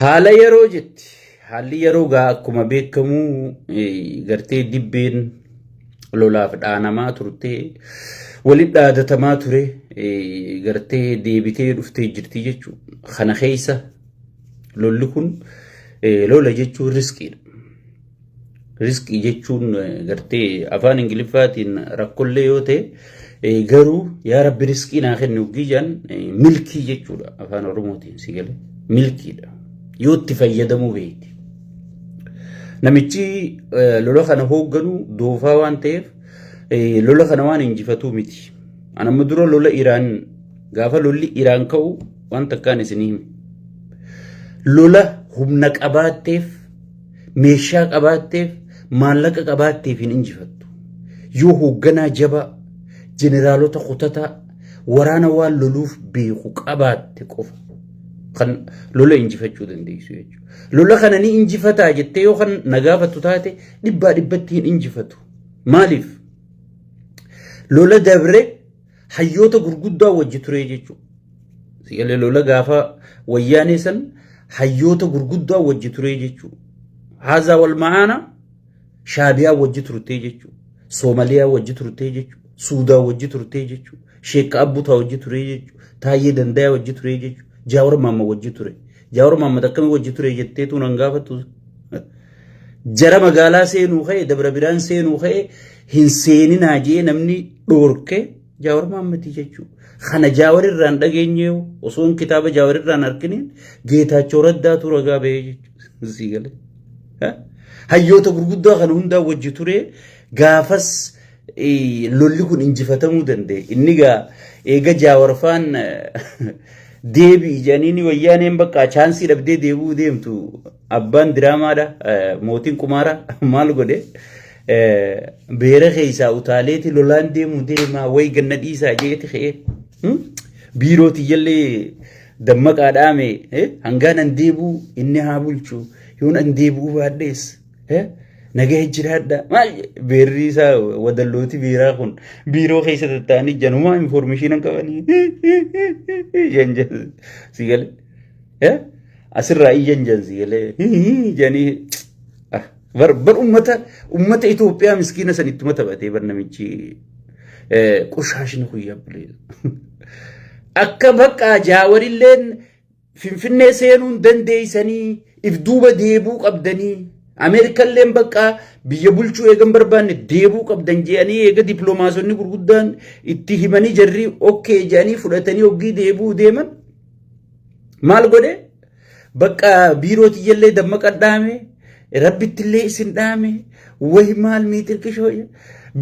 Haala yeroo jetti haalli yeroo gaa akkuma beekamu gartee dibbeen lolaaf dhaanamaa turte walitti dhaadatamaa ture gartee deebitee dhuftee jirti jechuudha. Kana keessa lolli kun lola jechuun riskiidha. Riskii jechuun gartee afaan Ingiliffaatiin rakkollee yoo ta'e garuu yaa rabbi riskii naa kennu gijaan milkii jechuudha afaan Oromootiin si galee milkiidha. Yoo itti fayyadamuu beekti. Namichi lola kana hoogganu doofaa waan ta'eef lola kana waan injifatuu miti. Anamma dura lola Iraan gaafa lolli Iraan ka'u waan takkaan isin hime. Lola humna qabaatteef meeshaa qabaatteef maallaqa qabaatteef hin injifattu. Yoo hoogganaa jabaa jeneraalota kutataa waraana waan loluuf beeku qabaatte qofa. Kan lola injifachuu dandeessu jechuudha. Lola kana ni injifataa jettee yoo kan nagaafatu taate dhibbaa dhibbatti hin injifatu. Maaliif? Lola dabre hayyoota gurguddaa wajji ture jechuudha. Sigalee lola gaafa wayyaanee san hayyoota gurguddaa wajji ture jechuudha. Haazaa wal ma'aana Shaabiyaa wajji turte jechuudha. Soomaliyaa wajji turte jechuudha. Suudaan wajji turte jechuudha. Sheek Abbutaa wajji ture jechuudha. Taayyee Dandayaa wajji ture jechuudha. Jaawar Maamma wajji ture. Jaawar Maamma akkamii wajji ture jetteetu nan gaafatu. Jara magaalaa seenuu ka'e Dabra Biraan seenuu ka'e hin seeninaa jee namni dhoorke Jaawar Maammati jechuudha. Kana Jaawar irraan dhageenye osoo kitaaba Jaawar irraan arginin Geetaachoo Raddaatu ragaa bahee jechuudha. Sigalee. Hayyoota gurguddaa kana hundaa wajji ture gaafas lolli kun injifatamuu danda'e. Inni gaa eega Jaawar faan deebii janiini wayyaaneen bakka chaansii dhabdee deebuu deemtu abbaan diraamaadha mootiin kumaara maal godhe beera keessaa utaaleeti lolaan deemu deemaa way ganna dhiisaa jeeti ka'e biirooti jallee dammaqaa dhaame hangaan an deebuu inni haa bulchu yoon an deebuu baadhees nagahee jiraadha maal beerri isaa wadallooti biiraa kun biiroo keessa tattaanii janumaa informeeshinii qabanii janjan sigale asirraa iyyanjan sigale janii bar ummata Itoophiyaa miskiina sanitti matabatee bar namichi qushaashni kuyyaablee akka bakka Jaawarilleen Finfinnee seenuun dandeeysanii if duuba deebuu qabdanii Ameerikalleen bakka biyya bulchuu eegan barbaanne deebuu qabdan je'anii eega dippiloomaasonni gurguddaan itti himanii jarri okkee je'anii fudhatanii hoggii deebuu deeman maal godhe bakka biirooti jallee dammaqa dhaame rabbittillee isin dhaame wayi maal miitirkishoo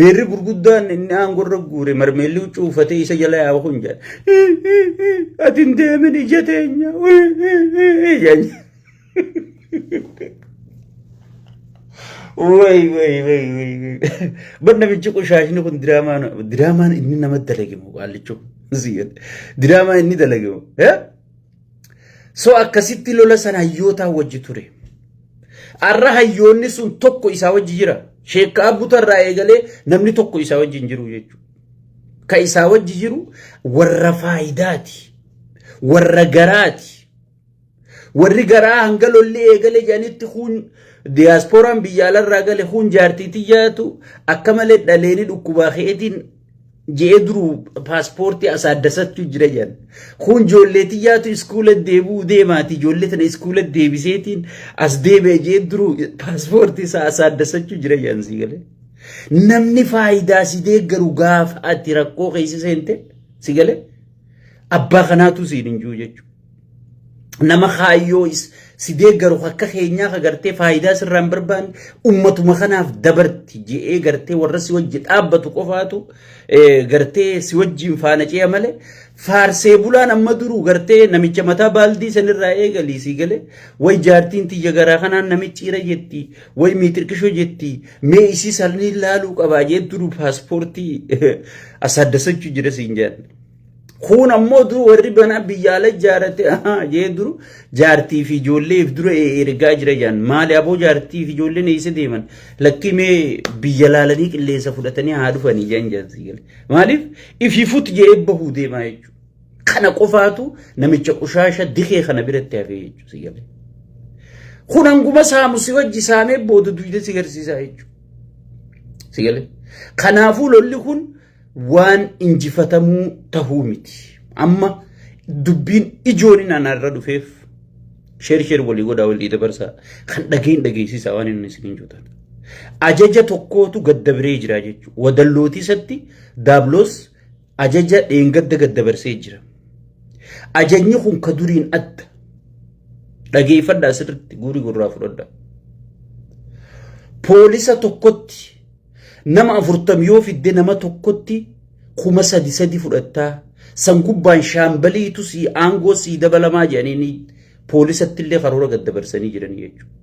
beerri gurguddaan inni aangorra guure marmeelli cuufatee isa jala yaa kun jedha atin deemin ija teenya way banna bichi qushaashni kun diraamaan inni nama dalagimu qaallicho diraamaan inni dalagimu so akkasitti lola sana hayyootaa wajji ture arra hayyoonni sun tokko isaa wajji jira Sheek Abbutaa irraa eegalee namni tokko isaa wajji hin jiru jechuudha ka isaa wajji jiru warra faayidaati warra garaati warri garaa hanga lolli eegale janitti kun diasporaan biyyaalarraa gale kun jaartiitii jaatu akka malee dhaleeni dhukkubaa keetiin jee duru paaspoortii asaaddasachuu jira jan kun joolleetii jaatu iskuula deebuu deemaati joollee tana iskuula deebiseetiin as deebee jee duru paaspoortii isaa asaaddasachuu jira jan sigale namni faayidaa si deeggaru gaafa ati rakkoo keessa seente sigale abbaa kanaatu siin hinjuu jechuudha. Nama kaayyoo si deeggaru akka keenyaa agartee faayidaa sirraan barbaanne ummatuma kanaaf dabarti je'ee gartee warra si wajji dhaabbatu qofaatu gartee si wajjiin faana ce'a malee faarsee bulaan amma duruu gartee namicha mataa baaldii sanirraa eegalii si gale way jaartiin tiyya garaa kanaan namichiira jetti way miitirkishoo jetti mee isii salni laaluu qabaa jee duruu paaspoortii asaaddasachuu jira siin jedhan. Kun ammoo duru warri bana biyyaala jaarate jee duru jaartii fi ijoolleef dura ergaa jira jaan maali aboo jaartii fi ijoolleen eessa deeman lakki mee biyya laalanii qilleensa fudhatanii haa dhufanii jaan jaansi gale maaliif ififut jee bahuu deemaa jechuudha kana qofaatu namicha qushaasha dikee kana biratti hafee jechuudha si gale Kunanguma saamu si wajji saamee booda duyda si garsiisaa jechuudha. Si galee. Kanaafuu lolli kun waan injifatamuu tahuu miti. Amma dubbiin ijoon naannarra dhufeef sheer walii godhaa walii dabarsaa kan dhageessisaa waan inni isin juutan. Ajaja tokkootu gaddabiree jira jechuudha. Wadallootii isatti daabloos ajaja dheengadda gaddabarsee jira. Ajajni kun ka duriin adda. Dhageeffadhaa sirriitti guurii gurraa fudhadhaa. Poolisa tokkotti nama 40 yoo fidde nama tokkotti 3,000 fudhattaa. San gubbaan shaambaliitu si aangoo si dabalamaa jedhanii poolisatti illee karoora gaddabarsanii jiranii jechuudha.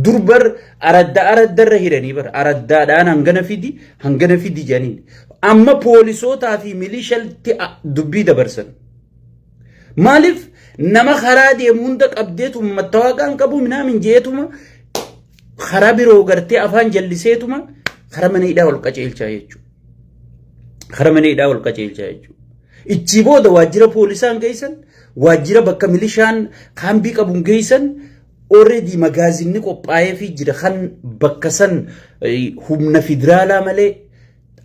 Durbar araddarra hiranii bara araddaadhaan hangana fidi jedhaniin. Amma poolisootaa fi milishalti dubbii dabarsan. Maaliif nama karaa deemu hunda qabdeetuma mattawaaqaan qabu minaamin jeetuma karaa biroo gartee afaan jalliseetuma karaa mana hidhaa wal qaceelchaa jechuudha. Karaa mana hidhaa wal qaceelchaa jechuudha. Ichi booda waajjira poolisaan geessan waajjira bakka milishaan kaambii qabuun geessan already magaazinni qophaa'ee fi jira kan bakka san humna federaalaa malee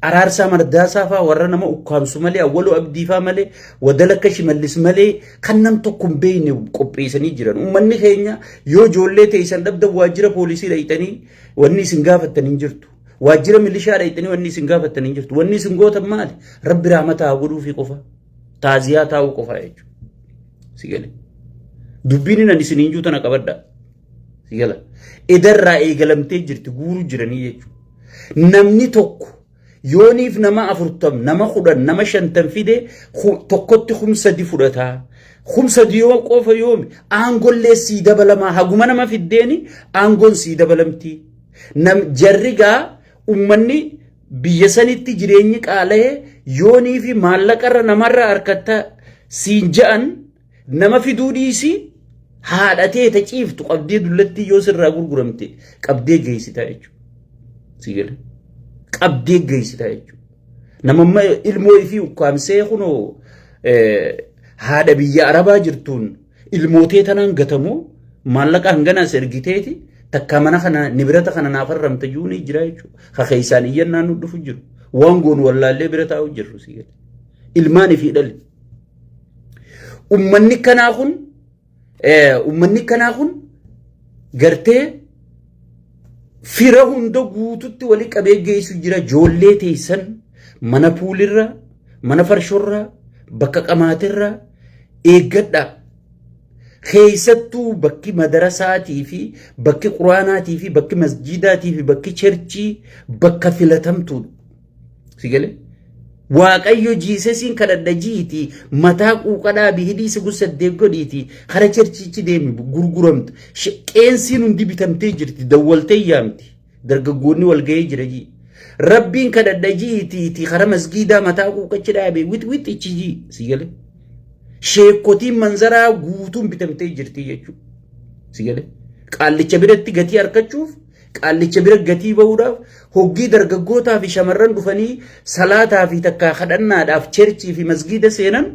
araarsaa mardaasaa faa warra nama ukkaamsu malee awwaloo abdii faa malee wadala akka shimallis malee kan nam tokko hin beekne qopheessanii jiran. Uummanni keenya yoo ijoollee teessan dhabda waajjira poolisii dhayitanii wanni isin gaafattanii jirtu. Waajjira milishaa dhayitanii wanni isin gaafattanii jirtu. Wanni isin gootan maali? Rabbi rahmataa godhuu fi qofa. Taaziyaa taa'uu qofa jechuudha. Si galee. Dubbiin inni isiniin juu tana qabadhaa. Si gala. Edarraa eegalamtee jirti guuruu jiranii jechuudha. Namni tokko yooniif nama 40 nama 10 nama 50 fide tokkotti 3,000 fudhataa. 3,000 yoo qofa yoomi aangollee sii dabalamaa haguma nama fiddeeni aangoon sii dabalamtii. Jarrigaa ummanni biyya sanitti jireenyi qaala'ee yoonii fi maallaqarra namarra harkatta siin ja'an nama fiduu dhiisi haadhatee ta ciiftu qabdee dullatti yoo sirraa gurguramte qabdee geessitaa jechuudha. Si gala. Qabdee geessitaa jechuudha. Namamma ilmoo ifii ukkaamsee kunoo haadha biyya Arabaa jirtuun ilmootee tanaan gatamoo maallaqa hanganaas ergiteeti. Takka mana kana nibirata kana naaf arramta juuni jira jechuudha. Haa isaan iyyannaan nu dhufu jiru. Waan goonu wallaallee bira taa'u jirru si gala. Ilmaanii fi dhalli. Ummanni kanaa kun gartee fira hunda guututti walii qabee geessu jira. Ijoollee teessan mana puulirraa, mana farshorraa, bakka qamaatirraa eeggadhaa. Keessattuu bakki madarasaatii fi bakki quraanaatii fi bakki masjidaatii fi bakki cherchii bakka filatamtuudha. Si galee? Waaqayyo jiisesiin kadhadha jiiti mataa quuqadhaa bihidii si gussaddee godhiiti kara cherchiichi deemi gurguramtu. Qeensiin hundi bitamtee jirti dawwaltee yaamti. Dargaggoonni wal ga'ee jira jii. Rabbiin kadhadha jiiti kara masjidaa mataa quuqachi dhaabee wit ichi jii. Si galee? Sheekotiin manzaraa guutuun bitamtee jirti jechuudha. Si galee? Qaallicha biratti gatii argachuuf, qaallicha bira gatii bahuudhaaf, hoggii dargaggootaa fi shamarran dhufanii salaataa fi takkaa kadhannaadhaaf cherchii fi masgida seenan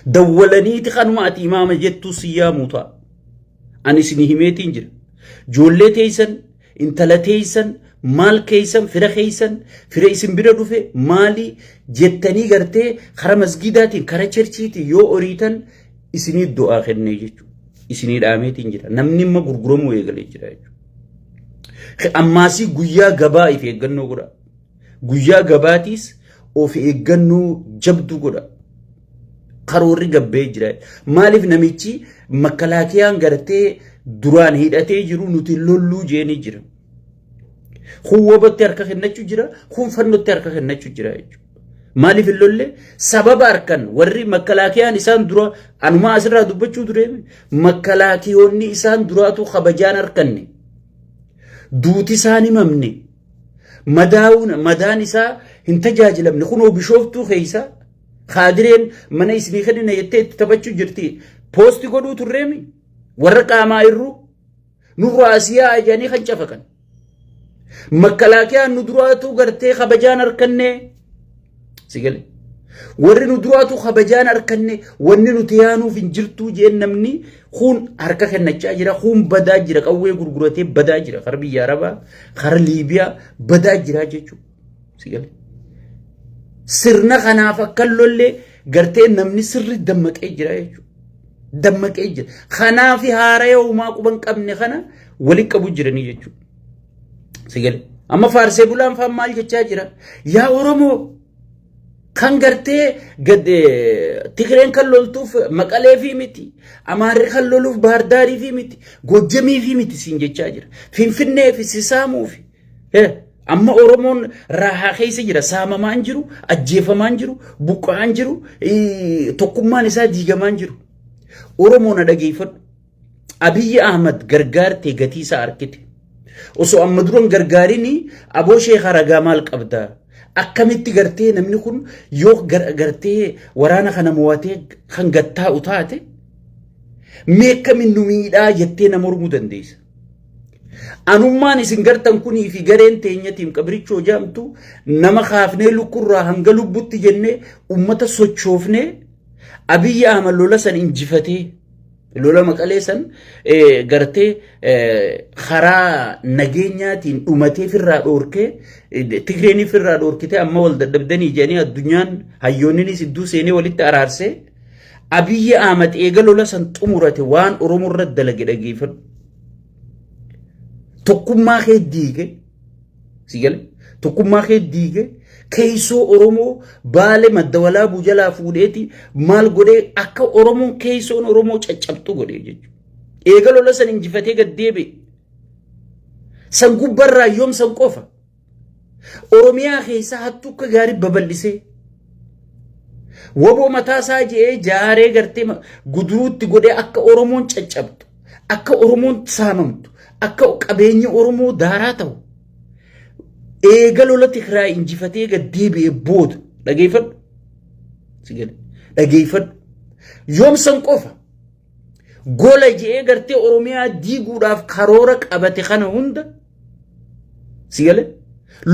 dawwalaniiti kanuma ati imaama jettuu siyyaamu ta'a. Ani isin himeetiin jira. Ijoollee teessan, intala teessan, maal keeysan fira keeysan fira isin bira dhufe maali jettanii gartee kara masgidaatiin kara cherchiitiin yoo oriitan isinii du'aa kennee jechuudha. Isinii dhaameetiin jira. Namni imma gurguramuu eegalee jira jechuudha. Ammaasii guyyaa gabaa if eeggannoo godha. Guyyaa gabaatiis of eeggannoo jabduu godha. Karoorri gabbee jira. Maaliif namichi makkalaakiyaan gartee duraan hidhatee jiru nuti lolluu jeenii jira. Huwwabatti harka kennachuu jira, hunfannotti harka kennachuu jira jechuudha. Maaliif illolle sababa harkan warri makkalaakiyaan isaan dura anuma asirraa dubbachuu ture makkalaakiyoonni isaan duraatu kabajaan harkanne duuti isaan himamne madaan isaa hin tajaajilamne kunoo bishooftuu keeysa kaadireen mana isinii kennina jettee itti taphachuu jirti poosti godhuu turreemi warra qaamaa irruu nurraa asiyaa ajanii kan cafakan. Makkalaakiyaan nu duraatu gartee kabajaan harkanne si galee warri nu duraatu kabajaan harkanne wanni nuti yaanuuf hin jirtu jeen namni kun harka kennachaa jira kun badaa jira qawwee gurguratee badaa jira kar biyya arabaa kar liibiyaa badaa jira jechuudha sigale sirna kanaaf akka lollee gartee namni sirri dammaqee jira jechuudha dammaqee jira kanaaf haara yoomaa quban qabne kana wali qabu jiranii jechuudha sigale amma faarsee bulaan faan maal jechaa jira yaa oromoo kan gartee gade Tigreen kan loltuuf Maqalee fi miti Amaarri kan loluuf Baardaarii fi miti Gojjamii fi miti siin jechaa jira Finfinnee fi Sisaamuu fi amma Oromoon raahaa keessa jira saamamaan jiru ajjeefamaan jiru buqqa'aan jiru tokkummaan isaa diigamaan jiru Oromoon dhageeffadhu Abiyyi Ahmad gargaartee gatii isaa arkite osoo amma duran gargaarini aboo sheekha ragaa maal qabdaa akkamitti gartee namni kun yoo gartee waraana kana mo'atee kan gattaa utaate meekkamin nu miidhaa jettee nama mormuu dandeessa anummaan isin gartan kunii fi gareen teenyatiim qabrichoo jaamtu nama kaafnee lukkurraa hanga lubbutti jennee ummata sochoofnee Abiyyi Ahmad lola san injifatee lola Maqalee san gartee karaa nageenyaatiin dhumatee firraa dhoorkee Tigreen firraa dhoorkite amma wal dadhabdanii jedhanii addunyaan hayyoonninis iddoo seenee walitti araarsee Abiyyi Ahmad eega lola san xumurate waan Oromoo irratti dalage dhageeffadhu tokkummaa kee diige sigale tokkummaa kee diige keeysoo Oromoo baale maddawalaa bujalaa fuudheeti maal godhee akka Oromoon keeysoon Oromoo caccabtu godhee jechuudha eega lola san injifatee gad deebi'e san gubbarraa yoom san qofa Oromiyaa keessa hattuu akka gaarii babal'isee waboo mataasaa jedhee jaaree gartee guduruutti godhee akka Oromoon caccabtu akka Oromoon saamamtu akka qabeenyi Oromoo daaraa ta'u eega lola Tigraay injifatee gad deebi'e booda dhageeffadhu sigale dhageeffadhu yoom san qofa gola jedhee gartee Oromiyaa diiguudhaaf karoora qabate kana hunda sigale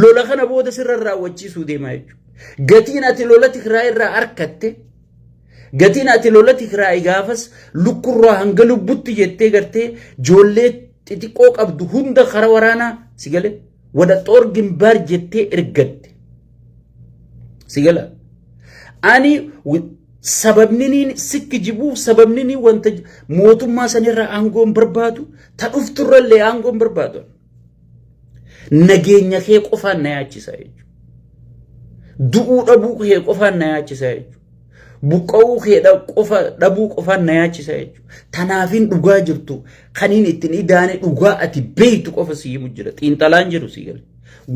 lola kana booda sirra raawwachiisuu deemaa jechuudha gatiin ati lola Tigraay irraa arkatte gatiin ati lola Tigraay gaafas lukkurraa hanga lubbutti jettee gartee joollee xixiqqoo qabdu hunda kara waraanaa sigale wada xoor gimbaar jettee ergatte sigala ani sababniniin sikki jibuuf sababniniin wanta mootummaa sanirraa aangoon barbaadu ta dhufturrallee aangoon barbaadu nageenya kee qofaan na yaachisa jechuudha du'uu dhabuu kee qofaan na yaachisa jechuudha buqqa'uu kee dhabuu qofaan na yaachisa jechuudha tanaafin dhugaa jirtu kaniin ittiin idaane dhugaa ati beeytu qofa siimu jira xiinxalaan jiru sigale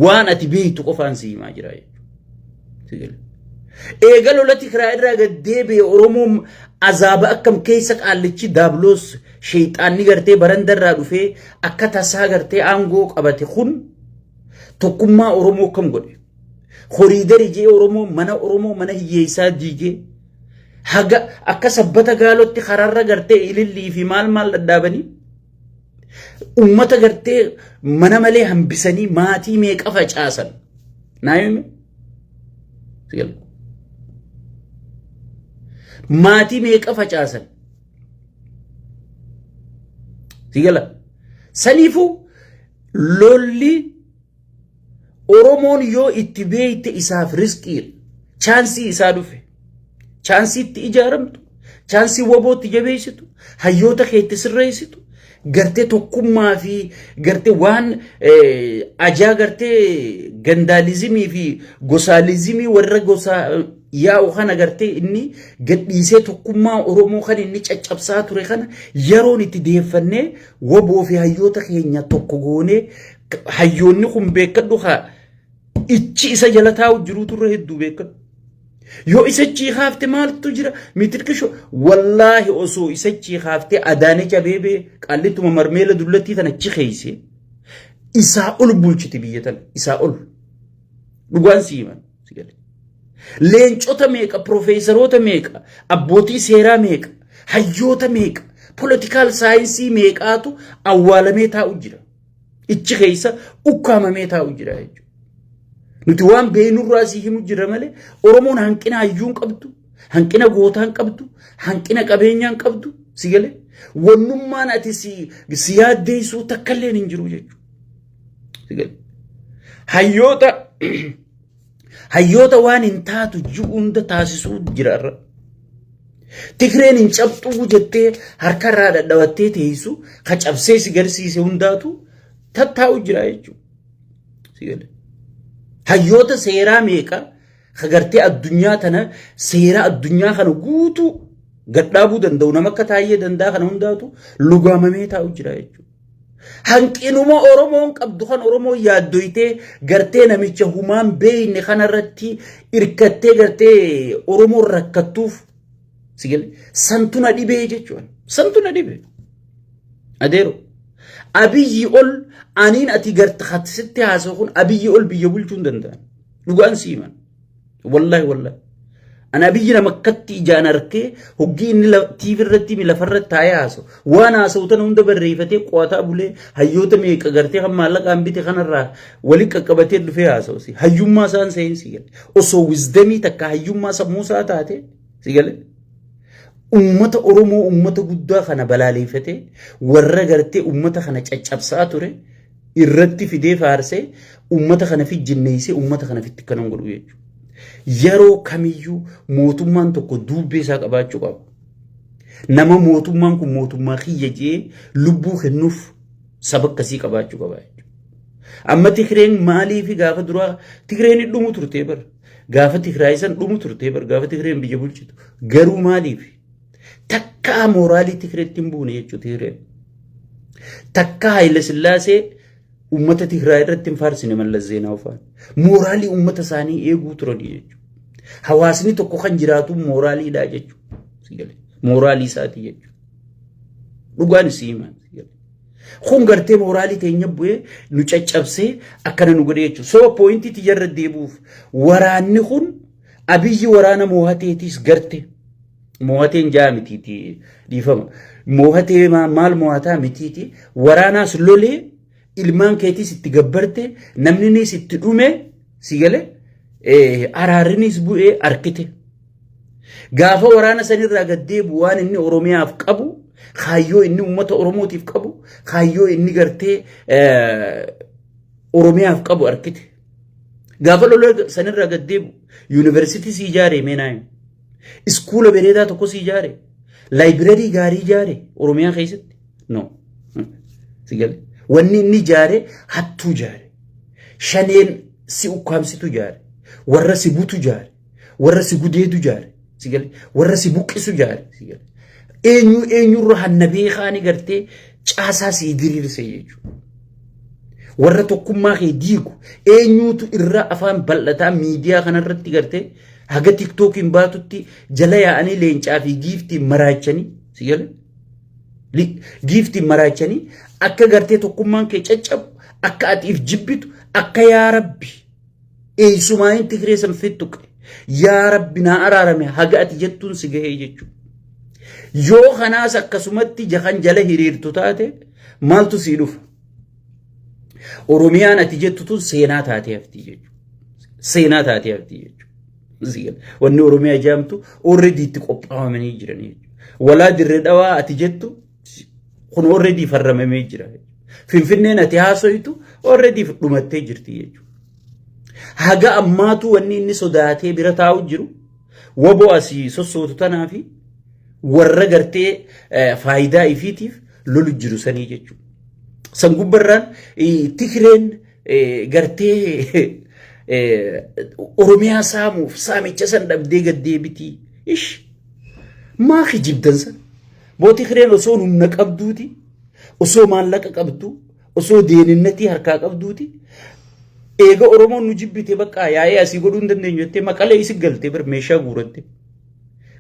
waan ati beeytu qofaan siimaa jira jechuudha sigale eega lola Tigraay irraa gad deebi'e Oromoon azaaba akkam keessa qaallichi daabloos sheexaanni gartee barandarraa dhufee akka tasaa gartee aangoo qabate kun tokkummaa Oromoo kam godhe horiidari jee Oromoo mana hiyyeessaa diigee haga akka sabbata gaalotti kararra gartee ilillii fi maal daddaabanii ummata gartee mana malee hambisanii maatii meeqa facaasan naayime sigale maatii meeqa facaasan sigala saniifu lolli Oromoon yoo itti beeyte isaaf riskii chaansii isaa dhufe chaansii itti ijaaramtu chaansii wabootti jabeessitu hayyoota keetti sirreessitu gartee tokkummaa fi gartee waan ajaa gartee gandaalizimii fi gosaalizimii warra gosaa yaa'u kana gartee inni gadhiisee tokkummaa Oromoo kan inni caccabsaa ture kana yeroon itti deeffannee waboo fi hayyoota keenya tokko goonee hayyoonni kun beekadhu haa ichi isa jala taa'u jiru turre hedduu beekadhu yoo isa ciihaafte maaltu jira mitirkisho wallaahi osoo isa ciihaafte adaane jabeebe qallittuma marmeela dullattii tana ciheeyse isaa ol bulchiti biyyatan isaa ol dhugaan siiman sigale leencota meeqa profeesaroota meeqa abbootii seeraa meeqa hayyoota meeqa political science meeqaatu awwaalamee taa'u jira ichi keessa ukkaamamee taa'u jira jechuudha nuti waan beeknurraa si himu jira malee Oromoon hanqina hayyuun qabdu, hanqina gootaan qabdu, hanqina qabeenyaan qabdu si galee wannummaan ati si yaaddeessuu takka illee hin jiru jechuudha. Si galee hayyoota waan hin taatu ji'u hunda taasisuu jira irra. Tigreen hin cabxuu jettee harkarraa dadhabattee teessu ka cabsee si garsiise hundaatu tattaa'u jira jechuudha. Si galee hayyoota seeraa meeqa kagartee addunyaa tana seera addunyaa kana guutuu gadhaabuu danda'u nama akka taayee danda'a kana hundaatu lugaamamee taa'u jira jechuudha. Hanqinuma Oromoon qabdu kan Oromoo yaaddoytee gartee namicha humaan beeyne kanarratti irkattee gartee Oromoon rakkattuuf si galee santuna dhibee jechuudha. Santuna dhibee. Adeero. Abiyyi ol aniin ati gartasitti haasa'u kun abiyyi ol biyya bulchuu hin danda'an. Dhugaan siiman. Wallahi. Ana abiyyi nama akkatti ijaan arkee hoggii inni TV irratti lafarratti taa'ee haasa'u. Waan haasa'u tana hunda barreeffatee qo'ataa bulee hayyoota meeqa gartee kan maallaqaan bite kanarraa wali qaqqabatee dhufee haasa'u. Hayyummaa isaan seensi galee. Osoo wisdamii takka hayyummaa sammuu isaa taate si galee. Ummata Oromoo ummata guddaa kana balaaleeffatee warra gartee ummata kana caccabsaa ture irratti fidee faarsee ummata kana fi jinneessee ummata kana fitti kanan godhu jechuudha. Yeroo kamiyyuu mootummaan tokko duubbee isaa qabaachuu qaba. Nama mootummaan kun mootummaa kiyya jee lubbuu kennuuf saba akkasii qabaachuu qaba jechuudha. Amma Tigreen maaliif gaafa duraa Tigreen dhumu turtee bara. Gaafa Tigraayisan dhumu turtee bara. Gaafa Tigreen biyya bulchitu. Garuu maaliif? Takka moraalii Tigreetti hin buune jechuudha Tigreen. Takka Haayile Sillaasee ummata Tigraay irratti hin faarsine Mallas Zeenaaw faana. Moraalii ummata isaanii eeguu turani jechuudha. Hawaasni tokko kan jiraatu moraaliidha jechuudha. Moraalii isaati jechuudha. Dhugaan isii himan. Kun gartee moraalii teenya bu'ee nu caccabsee akkana nu godhe jechuudha. So poointii tiyarra deebuuf waraanni kun abiyyi waraana moohateetis garte. Moohateen jaa mitiiti dhiifama. Moohatee maal moohataa mitiiti waraanaas lolee ilmaan keetis itti gabbarte namninis itti dhume si galee araarrinis bu'ee arkite. Gaafa waraana sanirraa gad deebu waan inni Oromiyaaf qabu kaayyoo inni uummata Oromootiif qabu kaayyoo inni gartee Oromiyaaf qabu arkite. Gaafa lola sanirraa gad deebu yuunivarsiitii si ijaare meenaayin. Iskuula bereedaa tokko si ijaare. Laayibireerii gaarii ijaare Oromiyaa keessatti. No. Si galee. Wanni inni ijaare hattuu ijaare. Shaneen si ukkaamsitu ijaare. Warra si butu ijaare. Warra si gudeedu ijaare. Si galee. Warra si buqqisu ijaare. Si galee. Eenyurra hanna beekaani gartee caasaa si diriirse jechuudha. Warra tokkummaa kee diigu eenyuutu irra afaan bal'ataa miidiyaa kanarratti gartee haga TikTokiin baatutti jala yaa'anii leencaa fi giiftii maraachanii si galee. Giiftii maraachanii akka gartee tokkummaan kee caccabu akka atiif jibbitu akka yaa Rabbi eessumaan Tigree san fittuqe yaa Rabbi naa araarame haga ati jettuun si gahee jechuudha. Yoo kanaas akkasumatti jahan jala hiriirtu taate maaltu sii dhufa? Oromiyaan ati jettu tun seenaa taatee hafti jechuudha. Seenaa taatee hafti jechuudha. Wanni Oromiyaa jaamtu already itti qophaa'amanii jiran jechuudha. Walaa dirree dhawaa ati jettu kun already farramamee jira. Finfinneen ati haasoitu already dhumattee jirti jechuudha. Haga ammaatu wanni inni sodaatee bira taa'u jiru waboo asii sossootu tanaa fi warra gartee faayidaa ifiitiif lolu jiru sanii jechuudha. San gubbarraan Tigreen gartee Oromiyaa saamuuf saamicha san dhabdee gaddeebitii. Ish maa kijibdan san? Boo Tigreen osoo humna qabduuti, osoo maallaqa qabdu, osoo deeninnatii harkaa qabduuti. Eega Oromoon nu jibbite bakka yaa'ee asii godhuu hin dandeenyu jettee maqalee isi galtee bar meeshaa guuratte.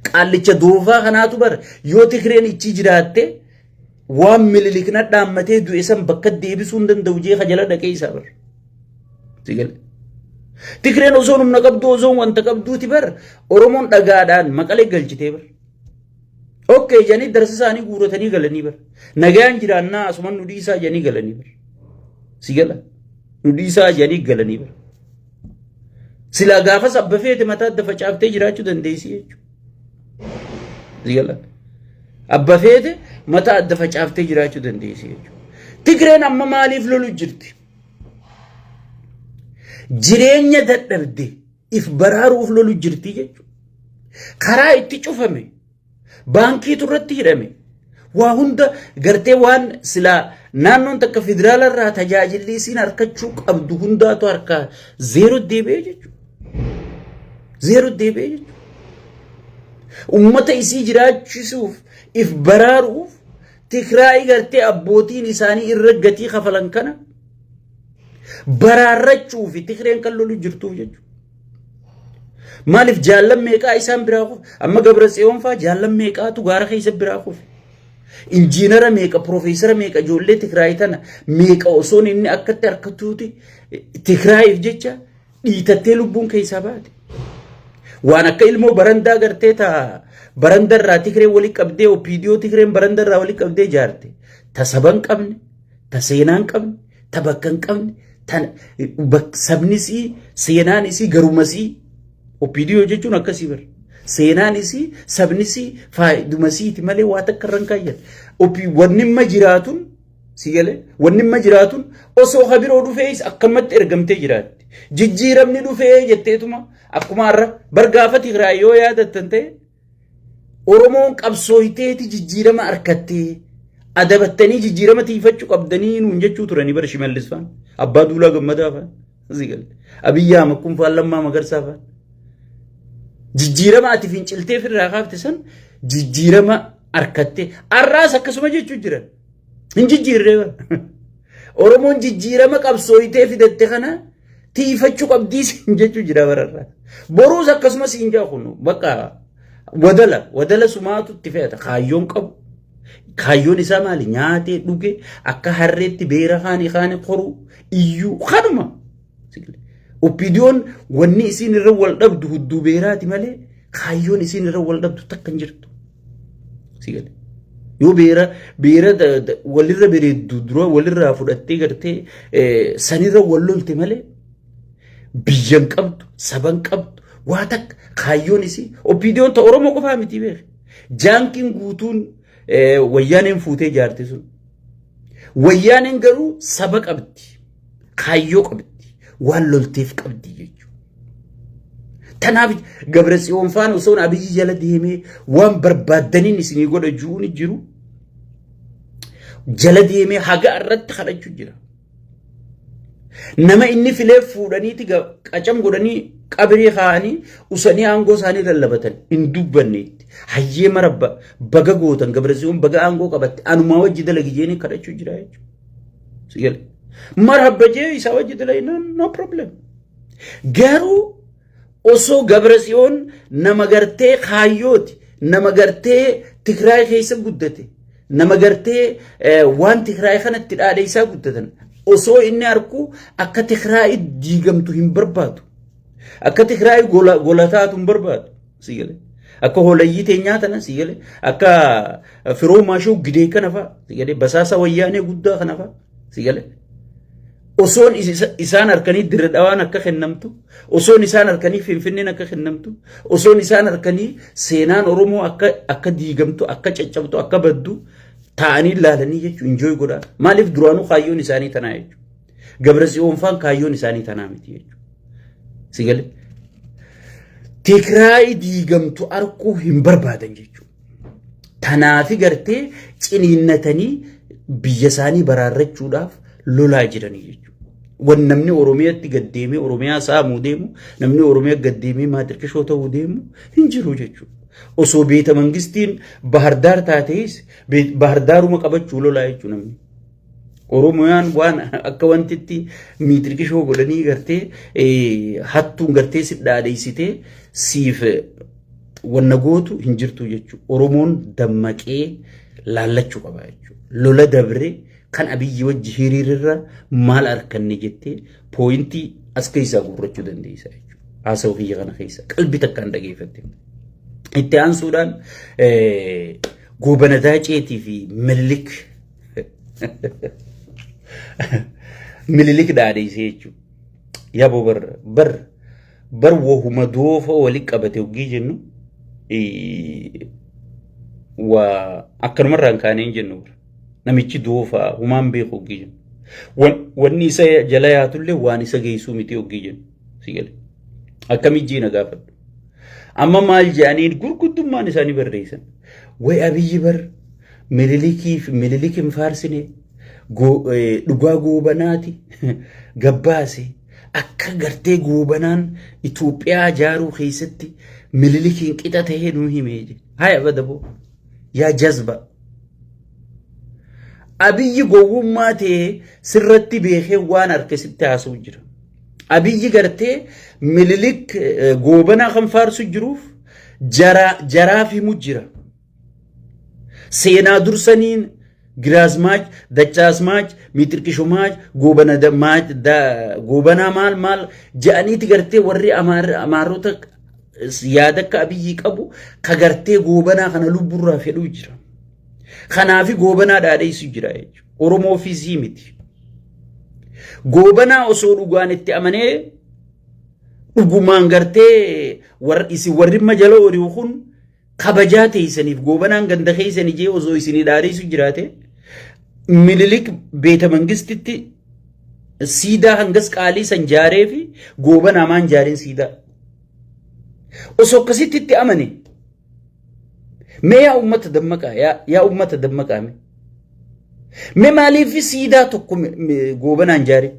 Qaallicha doofaa kanaatu bar yoo Tigreen ichi jiraatte waan mililikna dhaammatee du'e san bakka deebisuu hin danda'u jee jala dhaqee isaa bar. Sigale. Tigreen osoo humna qabdu osoo wanta qabduuti bar Oromoon dhagaadhaan maqalee galchitee bar. Okay janii darsa isaanii guuratanii galanii bar. Nagaan jiraannaa asuman nu dhiisaa janii galanii bar. Sigala. Nu dhiisaa janii galanii bar. Sila gaafas abba feete mataa adda facaaftee jiraachuu dandeessi jechuudha. Zigala. Abba feete mataa adda facaaftee jiraachuu dandeessi jechuudha. Tigreen amma maaliif lolu jirti? Jireenya dadhabde if baraaruuf lolu jirti jechuudha. Karaa itti cufame baankiitu irratti hidhame waa hunda gartee waan sila naannoon takka federaala irraa tajaajilli isiin harkachuu qabdu hundaatu harkaa zeero deebi'ee jechuudha. Zeero deebi'ee jechuudha. Ummata isii jiraachisuuf if baraaruuf Tigraay gartee abbootiin isaanii irra gatii kafalan kana baraarrachuuf Tigreen kan lolu jirtuuf jechuudha. Maaliif jaallan meeqaa isaan biraa kuuf amma Gabratsiyoon faa jaallan meeqaatu gaara keessa biraa kuuf injiinara meeqa profeesara meeqa ijoollee Tigraay tana meeqa osoon inni akkatti harkatuuti Tigraayiif jecha dhiitattee lubbuun keessaa baate waan akka ilmoo barandaa gartee taa barandarraa Tigreen walii qabdee opiidiyoo Tigreen barandarraa walii qabdee jaarte ta saban qabne ta seenaan qabne ta bakka hin qabne ta sabnisii seenaanisii garumasii opiidiyoo jechuun akkasii bar seenaanisii sabnisii faayidumasiiti malee waa takka irraan kaayyan wanni amma jiraatun sigale wanni amma jiraatun osoo habiroo dhufees akkamatti ergamtee jiraatti jijjiiramni dhufee jetteetuma akkuma har'a bargaafa Tigraay yoo yaadattan ta'e Oromoon qabsooyteeti jijjiirama arkattee adabattanii jijjiirama tiifachuu qabdanii nuun jechuu turanii bar Shimallis faan Abbaa Duulaa Gammadaa faan sigale Abiyyi Ahmad kun faan Lammaa Magarsaa faan jijjiirama ati finciltee firraa kaafte san jijjiirama arkattee arraas akkasuma jechuu jiran hin jijjiirree Oromoon jijjiirama qabsooytee fidatte kana tiifachuu qabdiis hin jechuu jira bararraa boruus akkasuma siin jaa kunu bakka wadala sumaatu itti fe'ata kaayyoon qabu kaayyoon isaa maali nyaatee dhuge akka harreetti beera kaani qoruu iyyuu kanuma opiidiyoon wanni isiin irra wal dhabdu hudduu beeraati malee kaayyoon isiin irra wal dhabdu takka hin jirtu sigale yoo beera walirra bereeddu dura walirraa fudhattee gartee sanirra wal lolte malee biyyan qabdu saban qabdu waa takka kaayyoon isii opiidiyoon ta Oromoo qofaa miti beek jaankiin guutuun wayyaaneen fuutee jaarti sun wayyaaneen garuu saba qabdi kaayyoo qabdi waan lolteef qabdi jechuudha. Tanaaf Gabratsiyoon faan osoo Abiyyi jala deemee waan barbaadaniin isinii godha ju'uun jiru jala deemee haga irratti kadhachuu jira. Nama inni filee fuudhaniiti qacam godhanii qabrii kaa'anii usanii aangoo isaanii lallabatan hin dubbanneetti hayyee marabba baga gootan Gabratsiyoon baga aangoo qabatte anumaa wajji dalagi jeeni kadhachuu jira jechuudha. Sigale. Marhaba je isa wajji dalay no problem garuu osoo Gabratsiyoon nama gartee kaayyooti nama gartee Tigraay keessa guddate nama gartee waan Tigraay kanatti dhaadhe isaa guddatan osoo inni arku akka Tigraay diigamtu hin barbaadu akka Tigraay golataatu hin barbaadu sigale akka holayyii teenyaa tana sigale akka firoo maashoo gidee kana fa'a sigale basaasa wayyaanee guddaa kana fa'a sigale osoon isaan harkanii dirre dhawaan akka kennamtu osoon isaan harkanii finfinneen akka kennamtu osoon isaan harkanii seenaan Oromoo akka diigamtu akka caccabtu akka baddu taa'anii ilaalanii jechuun enjoy godhaa maaliif duraanuu kaayyoon isaanii tanaa jechuudha Gabratsiyoon faan kaayyoon isaanii tanaa miti jechuudha sigale Tigraay diigamtu arkuu hin barbaadan jechuudha tanaafi gartee ciniinnatanii biyya isaanii baraarrachuudhaaf lolaa jiranii jechuudha wan namni Oromiyaatti gaddeemee Oromiyaa saamuu deemu namni Oromiyaa gaddeemee maatirkishoo ta'uu deemu hin jiru jechuudha osoo beeta mangistiin Bahardaar taatees Bahardaaruma qabachuu lolaa jechuudha namni Oromiyaan waan akka wantitti maatirkishoo godhanii gartee hattuun gartee si dhaadheessitee siif wanna gootu hin jirtu jechuudha Oromoon dammaqee laallachuu qaba jechuudha lola dabre kan Abiyyi wajji hiriirra maal arkanne jettee pooyintii as keessaa gurrachuu dandeessa jechuudha. Haasawuu kiyya kana keessa qalbii takkaan dhageeffatte. Itti aansuudhaan Goobana Daaceetii fi Minilik dhaadheessee jechuudha. Yaaboo bar bar wahuma doofa wali qabate ogii jennu waa akkanumarraan kaaneen jennu namichi doofa humaan beeku ogii jennu wanni isa jala yaatullee waan isa geessuu miti ogii jennu si gale akkamijjiina gaafadhu amma maal jaaniin gurguddummaan isaanii barreessan way abiyyi bar mililikii faarsine dhugaa goobanaati gabbaase akka gartee goobanaan Itoophiyaa jaaruu keessatti mililikiin qixa ta'ee nuu himee je haya badabo yaa jazba abiyyi gowwummaa ta'ee sirratti beekee waan harkasitti haasa'u jira abiyyi gartee mililik goobanaa kan faarsu jiruuf jaraaf himu jira seenaa dursaniin Giraazmaach, Dachaasmaach, Mitirkishumaach, Goobanaa maal ja'aniiti gartee warri amaarota yaada akka abiyyi qabu ka gartee goobanaa kana lubburraa fedhuu jira. Kanaafi goobanaa dhaadheessu jira jechuudha. Oromoo ofiisii miti. Goobanaa osoo dhugaan itti amanee dhugumaan gartee isin warri majala horii kun kabajaa teessaniif goobanaan ganda keessanii jee osoo isinii dhaadheessu jiraate mililik beeta mangistitti siidaa hangas qaalii san jaaree fi goobanaa maan jaareen siidaa osoo akkasitti itti amane mee yaa ummata dammaqaa mee maaliif siidaa tokko goobanaan jaaree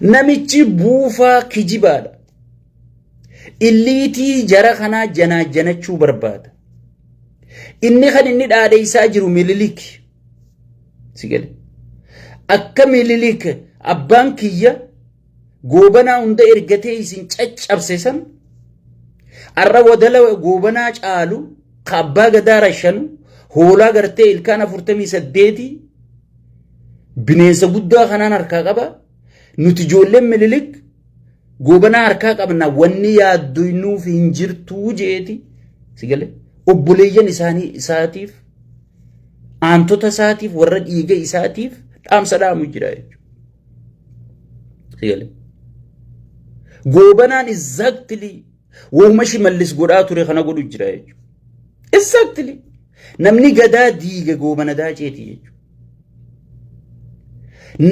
namichi buufaa kijibaadha illiitii jara kanaa janachuu barbaada inni kan inni dhaadheessaa jiru mililik sigale akka mililik abbaan kiyya goobanaa hunda ergatee isin caccabse san arra wadala goobanaa caalu ka abbaa gadaa rashanu hoolaa gartee ilkaan 48 bineensa guddaa kanaan harkaa qaba nuti ijoolleen mililik goobanaa harkaa qabna wanni yaadduinuuf hin jirtuu jeeti sigale obboleeyyan isaatiif aantota isaatiif warra dhiiga isaatiif dhaamsa dhaamu jira jechuudha sigale goobanaan exactly wahuma shimallis godhaa ture kana godhu jira jechuudha exactly namni gadaa diiga goobana daaceeti jechuudha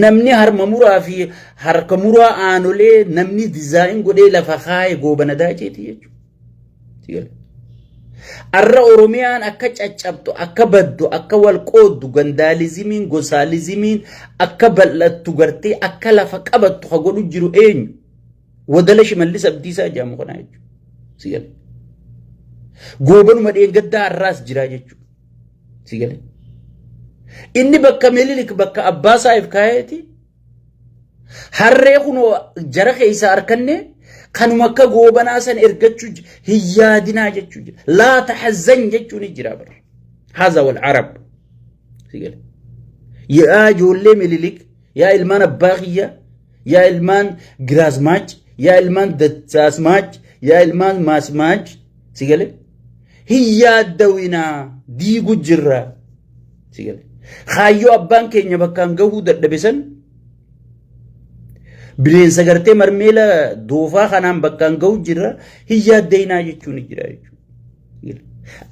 namni harma muraa fi harka muraa aanolee namni dizaayin godhee lafa kaaye goobana daaceeti jechuudha arra oromiyaan akka caccabtu akka baddu akka walqooddu gandaalizimiin gosaalizimiin akka bal'attu gartee akka lafa qabattu ha godhu jiru eenyu wadala shimallis abdiisaa jaamu kana jechuudha sigale goobanuma dheengaddaa arraas jira jechuudha sigale inni bakka mililik bakka abbaa saayif kaayeeti harree kunoo jara keessa harkanne kanuma akka goobanaa san ergachuu hiyyaadinaa jechuu jira laa taxazzan jechuu ni jira bar haza wal arab sigale yaa ijoollee mililik yaa ilmaan abbaa kiyya yaa ilmaan giraazmaach yaa ilmaan dachaasmaach yaa ilmaan maasmaach sigale hiyyaadawinaa diigu jirra sigale khaayyoo abbaan keenya bakkaan gahuu dadhabe san bineensa gartee marmeela doofaa kanaan bakkaan gahuu jirra hiyyaaddeynaa jechuun jira jechuudha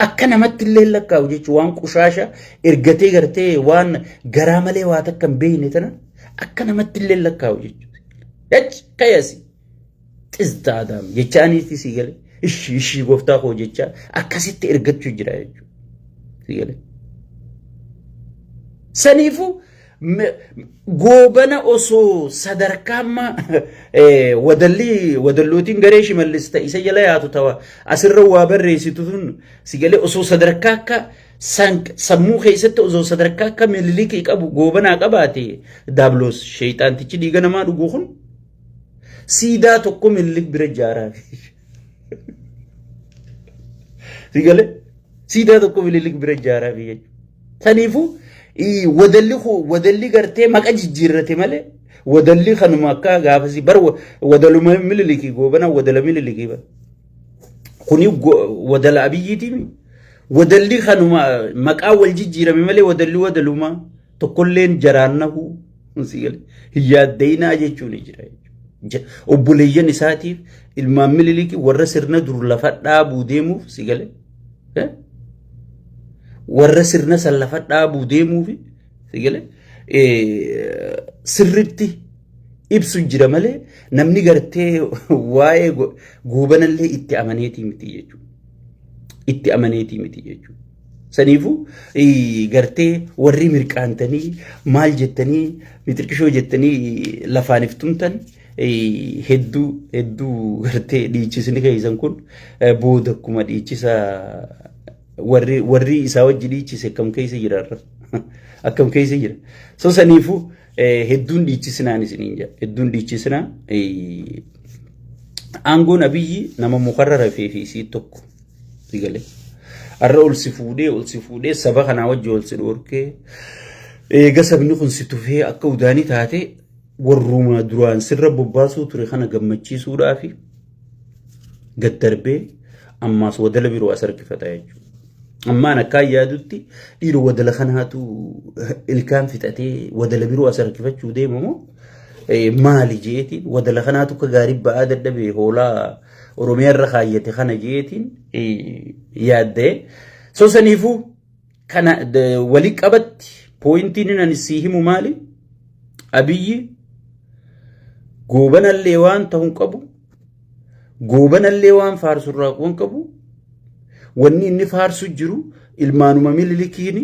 akka namatti illee lakkaa'u jechuun waan qushaasha ergatee gartee waan garaa malee waa takka hin beekne tana akka namatti illee lakkaa'u jechuudha kayasi xizdaadam jechaaniiti si gale ishii gooftaa koo jecha akkasitti ergachuu jira jechuudha si gale saniifu goobana osoo sadarkaamma wadallootiin garee shimallis ta'e isa jala yaatu tawa asirra waa barreessitu tun si galee osoo sadarkaa akka sammuu keessatti osoo sadarkaa akka mililikii qabu goobanaa qabaate daabloos sheeyxaantichi dhiiga namaa dhuguu kun siidaa tokko mililik bira jaaraafi si galee siidaa tokko mililik bira jaaraafi jechuudha saniifu wadalli gartee maqa jijjiirrate malee wadalli kanuma akka gaafasi bar wadaluma mililiki goobana wadala mililiki bar kuni wadala abiyyiiti wadalli kanuma maqaa wal jijjiirame malee wadaluma tokkolleen jaraannahu sigale hiyyaaddeynaa jechuun jira obboleeyyan isaatiif ilmaan Minilikii warra sirna dur lafa dhaabuu deemuuf si galee warra sirna san lafa dhaabuu deemuuf si galee sirritti ibsu jira malee namni gartee waa'ee goobanallee itti amaneetii miti jechuudha. Itti amaneetii miti jechuudha. Saniifu gartee warri mirqaantanii maal jettanii mitirqishoo jettanii lafaan iftumtan hedduu gartee dhiichisni keessan kun booda akkuma dhiichisa warri isaa wajji dhiichise akkam keessa jiraarra akkam keessa jira. So saniifu hedduun dhiichisnaan isiniin jedha hedduun dhiichisnaa aangoon Abiyyi nama mukarra rafee fi isii tokko si galee. Arra ol si fuudhee saba kanaa wajji ol si dhoorkee eega sabni kun si tufee akka udaanii taate warrumaa duraan sirra bobbaasuu ture kana gammachiisuudhaaf gad darbee ammaas wadala biroo as harkifata jechuudha. Ammaan akka yaadutti dhiiroo wadala kanaatu ilkaan fixatee wadala biroo as harkifachuu deemamoo maali jeetiin wadala kanaatu akka gaarii ba'aa dadhabee hoolaa Oromiyaa irra kaayyate kana jeetiin yaaddee so saniifu kana walii qabatti pooyintiin nan si himu maali Abiyyi goobanallee waan ta'uun qabu goobanallee waan faarsurraa waan qabu wanni inni faarsu jiru ilmaanuma Minilikiini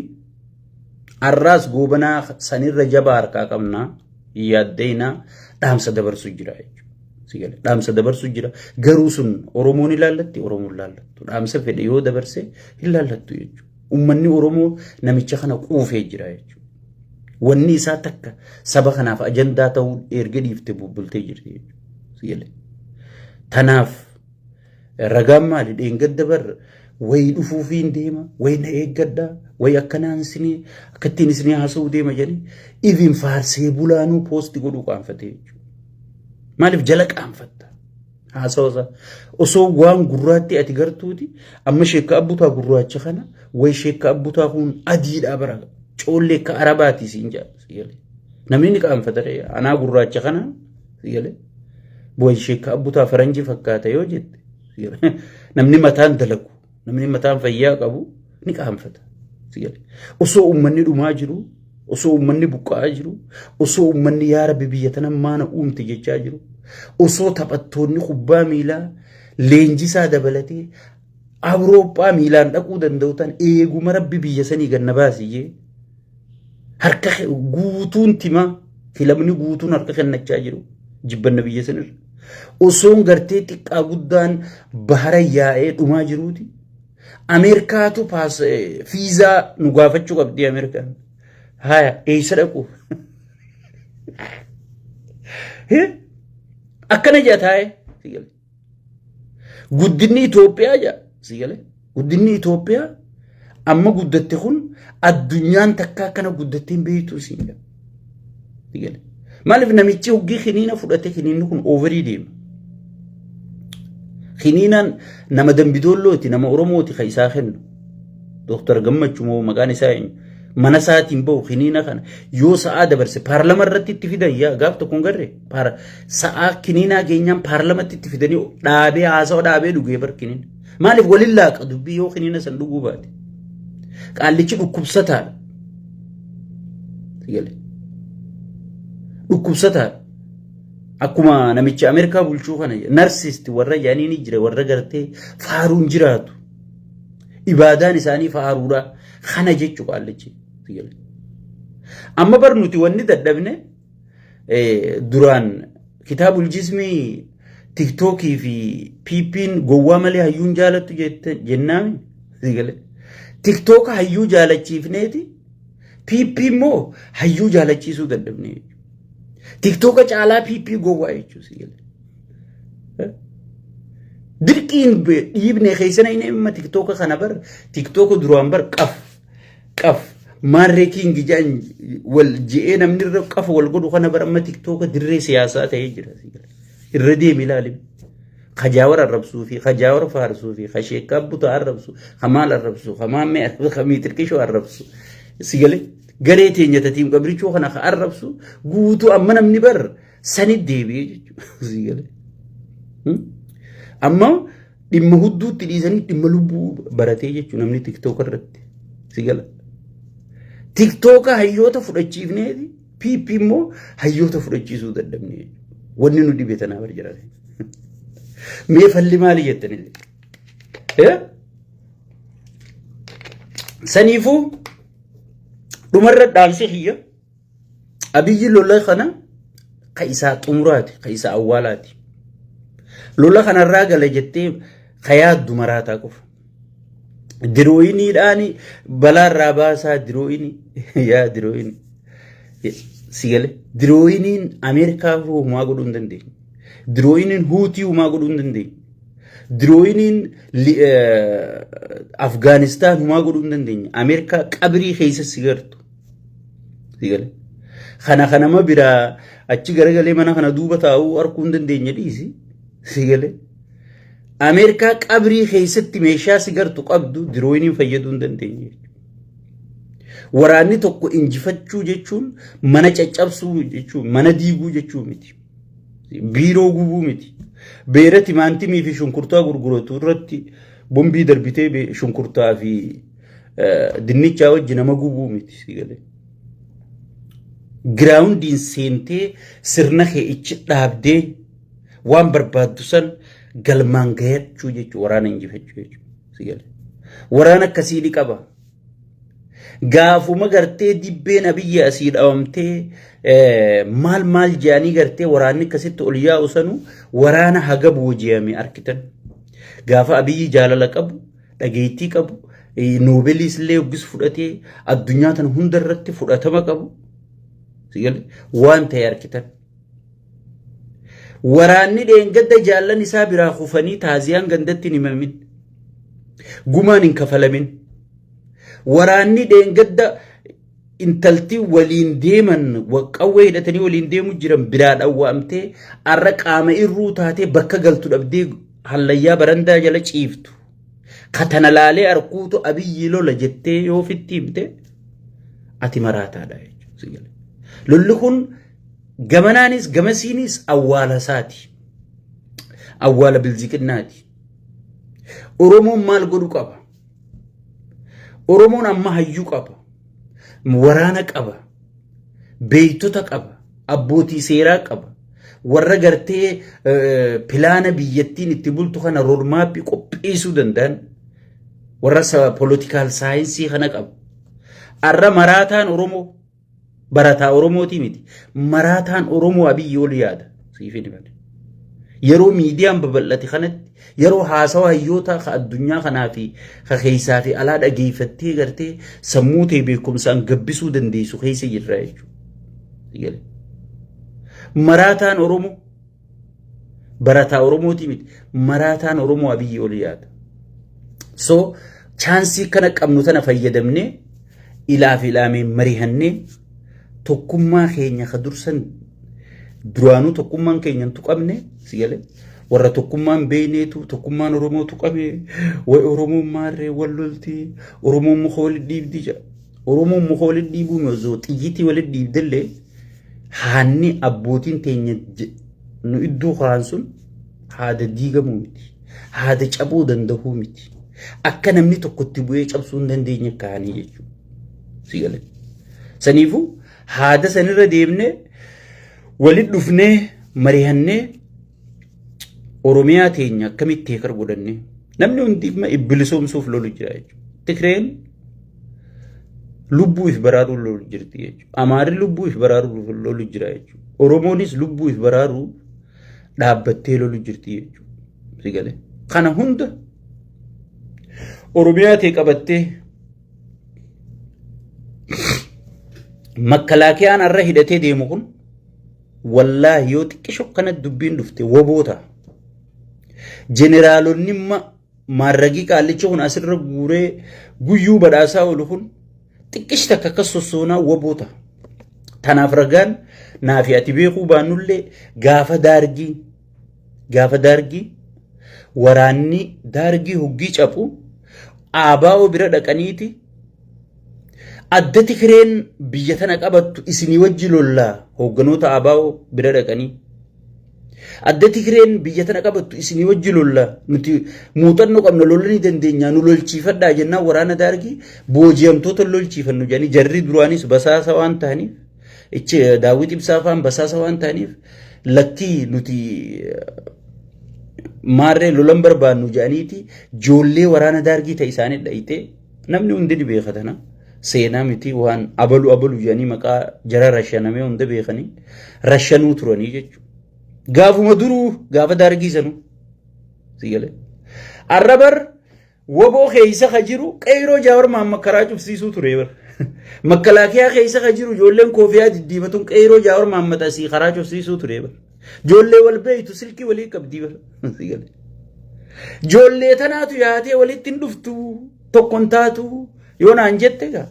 arraas goobanaa sanirra jabaa harkaa qabnaa yaaddeynaa dhaamsa dabarsu jira jechuudha. Dhaamsa dabarsu jira garuu sun Oromoon ilaallatti Oromoon ilaallattu dhaamsa fedhe yoo dabarse ilaallattu jechuudha. Uummanni Oromoo namicha kana quufee jira jechuudha. Wanni isaa takka saba kanaaf ajandaa ta'uu erga dhiifte bubbultee jirti jechuudha. Tanaaf ragaan maali dheengadda barra wayi dhufuufiin deema wayi na eeggaddaa wayi akkanaan isinii akkattiin isinii haasa'uu deema jedhanii even faarsee bulaanuu poosti godhuu qaanfatee jechuudha. Maaliif jala qaanfatta haasawasa osoo waan gurraatti ati gartuuti amma sheekka abbutaa gurraacha kana wayi sheekka abbutaa kun adiidhaa bara coollee ka arabaati siin jedha namni qaanfata anaa gurraacha kana sigalee wayi sheekka abbutaa faranjii fakkaata yoo jette namni mataan dalagu namni mataan fayyaa qabu ni qaanfata sigalee osoo uummanni dhumaa jiru osoo uummanni buqqa'aa jiru osoo uummanni yaa rabbi biyya tana maana uumte jechaa jiru osoo taphattoonni kubbaa miilaa leenjisaa dabalatee Awurooppaa miilaan dhaquu danda'u tan eeguma rabbi biyya sanii ganna baasiyee harka guutuun timaa filamni guutuun harka kennachaa jiru jibbanna biyya sanirra osoon gartee xiqqaa guddaan bahara yaa'ee dhumaa jiruuti Ameerikaatu fiizaa nu gaafachuu qabdi Ameerikaan haya eessa dhaqu akkana jataa'e sigale guddinni Itoophiyaa jaa sigale guddinni Itoophiyaa amma guddatte kun addunyaan takka akkana guddatteen beeytu singa sigale maaliif namichi hogii kiniina fudhate kiniinni kun overii deema kiniinaan nama dambidoollooti nama Oromooti ka isaa kennu Dr. Gammachuu moo maqaan isaa mana saatiin bahu kiniina kana yoo sa'aa dabarse paarlama irratti itti fidan yaa gaaf tokkoon garre sa'aa kiniinaa keenyaan paarlamatti itti fidanii dhaabee haasawa dhaabee dhugee bar kiniina maaliif waliin laaqa dubbii yoo kiniina san dhuguu baate qaallichi dhukkubsataadha sigale dhukkubsataadha akkuma namicha Ameerikaa bulchuu kana narsisti warra jaaniin jira warra gartee faaruun jiraatu ibaadaan isaanii faaruudha kana jechuu qaallichi sigale amma barnuti wanni dadhabne duraan kitaabul jismii TikTokii fi PP'n gowwaa malee hayyuun jaalattu jennaami sigale TikTok hayyuu jaalachiifneeti PP immoo hayyuu jaalachiisuu dadhabne TikTok caalaa PP gowwaa jechuu sigale dirqiin dhiibne keessana inni amma TikTok kana bar TikTok duraan bar qaf marketing jaan wal je'ee namni irra qaf wal godhu kana bar amma TikTok dirree siyaasaa ta'ee jira irra deemi ilaalim خجاور الربسو في خجاور فارسو في خشيك أبوتا الربسو خمال الربسو خمامي خميتر كيشو الربسو سيجلي قريتين يتتيم قبريشو خنا الربسو قوتو أمنا من بر sanit deebi'ee jechuudha. Amma dhimma hudduutti dhiisanii dhimma lubbuu baratee jechuudha namni TikTok irratti si gala. TikTok hayyoota fudhachiifneeti PP immoo hayyoota fudhachiisuu dadhabnee wanni nu dhibee tanaa bar jiraate. Mee falli maali jettanii? Saniifuu dhumarra dhaamsi hiyya abiyyi lola kana kaisaa xumuraati kaisaa awwaalaati. Lola kanarraa gala jettee kayaaddu maraataa qofa. Dirooyiniidhaani balaarraa baasaa dirooyinii yaa dirooyinii sigale dirooyiniin Ameerikaa humaa godhuu hin dandeenye. Dirooyiniin Huutii humaa godhuu hin dandeenye. Dirooyiniin Afgaanistaan humaa godhuu hin dandeenye. Ameerikaa qabrii keessa sigartu sigale kanama biraa achi garagalee mana kana duuba taa'uu arguu hin dandeenye dhiisi sigale. Ameerikaa qabrii keessatti meeshaa sigartu qabdu dirooyiniin fayyaduu hin dandeenye. Waraanni tokko injifachuu jechuun mana caccabsuu jechuun mana diiguu jechuu miti. Biiroo gubuu miti. Beera timaantimii fi shunkurtaa gurguratu irratti bombii darbitee shunkurtaa fi dinnichaa wajji nama gubuu miti sigale. Giraawundiin seentee sirna kee'ichi dhaabdee waan barbaaddu san galmaan gahachuu jechuudha waraana injifachuu jechuudha sigale. Waraana akkasii ni qaba. Gaafuma gartee dibbeen abiyyi asii dhaawamtee maal jaanii gartee waraanni akkasitti ol yaa'u sanu waraana haga booji'ame arkitan. Gaafa abiyyi jaalala qabu dhageettii qabu noobeeliis illee hoggis fudhatee addunyaa tana hunda irratti fudhatama qabu sigale waan ta'e arkitan. Waraanni dheengadda jaallan isaa biraa kufanii taaziyaan gandatti hin himamin. Gumaan hin kafalamin. Waraanni dheengadda intalti waliin deeman qawwee hidhatanii waliin deemu jiran biraa dhawwaamtee arra qaama irruu taatee bakka galtu dhabdee hallayyaa barandaa jala ciiftu. Katana laalee arkuutu abiyyi lola jettee yoo fitti himte ati maraataadha jechuudha. Lolli kun gamanaanis gamasiinis awwaala saati. Awwaala bilziqinnaati. Oromoon maal godhu qaba? Oromoon amma hayyuu qaba. Waraana qaba. Beeytota qaba. Abbootii seeraa qaba. Warra gartee pilaana biyyattiin itti bultu kana roodmaappii qopheessuu danda'an warra politikaal saayinsii kana qaba. Arra maraataan Oromoo barataa Oromootii miti. Maraataan Oromoo abiyyi ol yaada. Siifin himate. Yeroo miidiyaan babal'ate kanatti yeroo haasawa hayyoota ka addunyaa kanaa fi ka keessaa fi alaa dhageeffattee gartee sammuu ta'e beekumsaan gabbisuu dandeessu keessa jirra jechuudha. Maraataan Oromoo barataa Oromootii miti. Maraataan Oromoo abiyyi ol yaada. So chaansii kana qabnu tana fayyadamnee ilaaf ilaamee marihannee tokkummaa keenya ka dursan duraanuu tokkummaan keenyan tuqamne sigale warra tokkummaan beeyneetu tokkummaan Oromoo tuqame way Oromoon maarree wal lolti Oromoon muka walit dhiibdi jedha. Oromoon muka walit dhiibuu mezoo xiyyitii walit dhiibdellee haanni abbootiin teenya nu iddoo kaan sun haada diigamuu miti. Haada cabuu danda'uu miti. Akka namni tokkotti bu'ee cabsuu hin dandeenye kaanii jechuudha. Sigale. Saniifuu haada sanirra deemnee walit dhufnee marihannee Oromiyaa teenya akkamitti heekar godhannee namni hundi bilisoomsuuf lolu jira jechuudha. Tigreen lubbuuf baraaruu lolu jirti jechuudha. Amaarri lubbuuf baraaruu lolu jira jechuudha. Oromoonis lubbuuf baraaruu dhaabbattee lolu jirti jechuudha. Sigale. Kana hunda Oromiyaa tee qabattee makkalaakiyaan arra hidhatee deemu kun wallahi yoo xiqqisho kana dubbiin dhufte woboota. Jeneraalonni maarragii qaallicha kun asirra guuree guyyuu badhaasaa oolu kun xiqqishta akka sossoonaa woboota. Tanaaf ragaan naafi ati beekuu baannullee gaafa daargii waraanni daargii huggii cabu aabaa'oo bira dhaqaniiti adda Tigreen biyya tana qabattu isinii wajji lollaa hoogganoota ABO bira dhaqanii adda Tigreen biyya tana qabattu isinii wajji lollaa nuti muuxannoo qabna lollanii dandeenya nu lolchiifadhaa jennaan waraana Daargii booji'amtoota lolchiifannu jedhanii jarri duraanis basaasa waan ta'aniif ichi Daawit Ibsaa faan basaasa waan ta'aniif lakkii nuti maarree lolan barbaannu jedhaniiti ijoollee waraana Daargii ta'e isaanii dhayitee namni hundi ni beekatana seenaa miti waan abalu jedhanii maqaa jara rashanamee hunda beekanii rashanuu turanii jechuudha. Gaafuma duruu gaafa Daargii sanuu sigalee arrabar woboo keessa ka jiru qeyroo Jawaar Mohammad karaa cufsiisuu ture bar makalaakiyaa keessa ka jiru ijoolleen koofiyaa diddiimatuun qeyroo Jawaar Mohammad asii karaa cufsiisuu ture bar ijoollee wal beeytu silkii walii qabdii bar sigalee ijoollee tanaatu yaatee walitti hin dhuftu tokkon taatu yoo naan jette gaa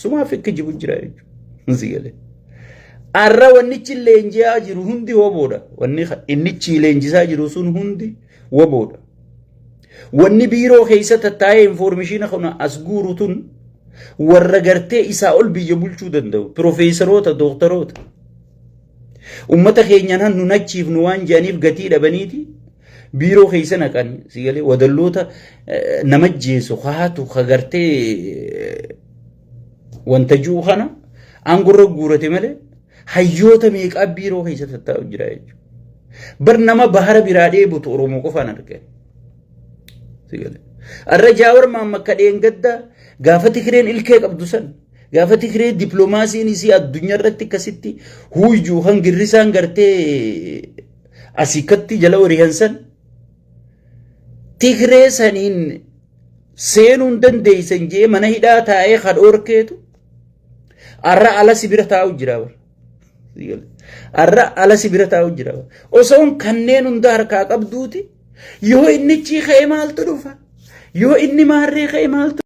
sumaaf akka jibu jira jechuudha sigalee. Arra wannichi leenjisaa jiru hundi woboodha. Wanni innichi leenjisaa jiru sun hundi woboodha. Wanni biiroo keessa tattaa'ee information kana as guuru tun warra gartee isaa ol biyya bulchuu danda'u. Profeesaroota, dooktaroota. Ummata keenyaan hannu nachiif nu waan jedhaniif gatii dhabaniiti biiroo keessa naqanii sigalee wadalloota nama jeesu haatu ka gartee wanta jiru kana aangurra guurate malee hayyoota meeqa biiroo keessa tattaa'u jira jechuudha. Bar nama bahara biraa dheebutu Oromoo qofaan argame. Arra Jawaar Mohammad kadheen gadda gaafa Tigreen ilkee qabdu san gaafa Tigree dippiloomaasiin isii addunyaa irratti akkasitti huujuu hangirrisaan gartee asiikatti jala horiyan san Tigree saniin seenuun dandeeysan jee mana hidhaa taa'ee kadhoorkeetu arra ala sibira taa'u jira bar. Arra ala sibira taa'u jira. Osoon kanneen hunda harkaa qabduuti yoo inni ciikee maaltu dhufa yoo inni maarree ka'e maaltu